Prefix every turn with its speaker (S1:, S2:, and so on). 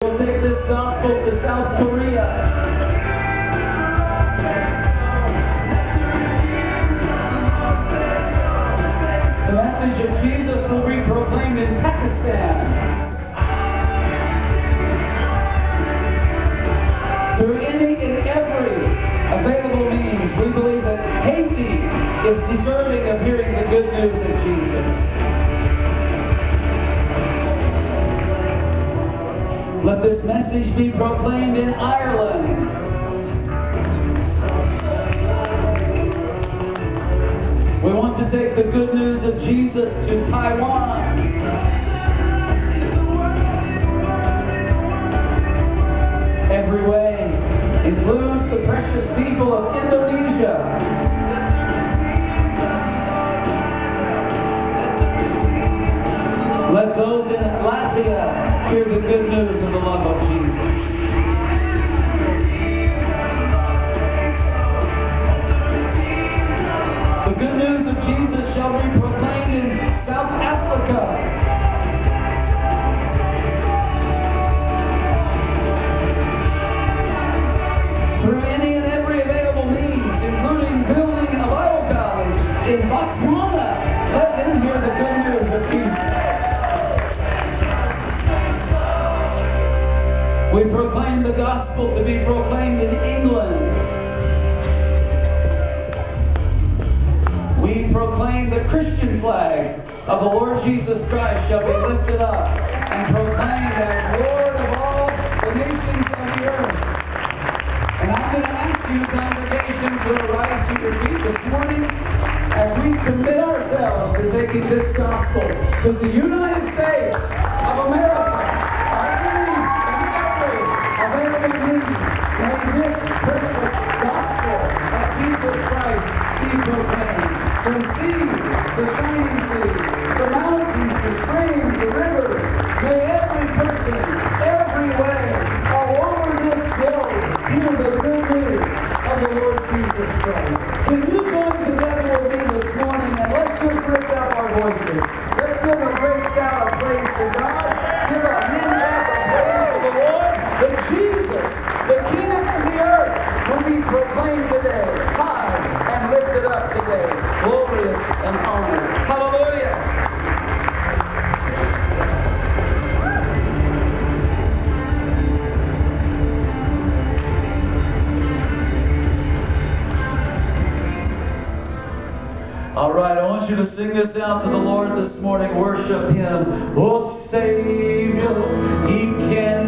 S1: We'll take this gospel to South Korea. The message of Jesus will be proclaimed in Pakistan. Through any and every available means, we believe that Haiti is deserving of hearing the good news of Jesus. Let this message be proclaimed in Ireland. We want to take the good news of Jesus to Taiwan. Every way includes the precious people of Indonesia. Let those in Latvia hear the good news of the love of Jesus. The good news of Jesus shall be proclaimed in South Africa. Through any and every available means, including building a Bible college in Botswana, let them hear the good news of Jesus. We proclaim the gospel to be proclaimed in England. We proclaim the Christian flag of the Lord Jesus Christ shall be lifted up and proclaimed as Lord of all the nations of the earth. And I'm going to ask you, congregation, to arise to your feet this morning as we commit ourselves to taking this gospel to the United States of America. By any and every available means, may this precious gospel of Jesus Christ be proclaimed. From sea to shining sea, the mountains to streams to rivers, may every person, every way, all over this globe, hear the good news of the Lord Jesus Christ. Can you join together with me this morning and let's just lift up our voices. Let's give a great shout of praise to God. Give a hand clap of praise to the Lord. That Jesus, the King of the earth, will be proclaimed today, high and lifted up today, glorious and honored. Hallelujah. All right, I want you to sing this out to the Lord this morning. Worship Him. Oh, Savior, He can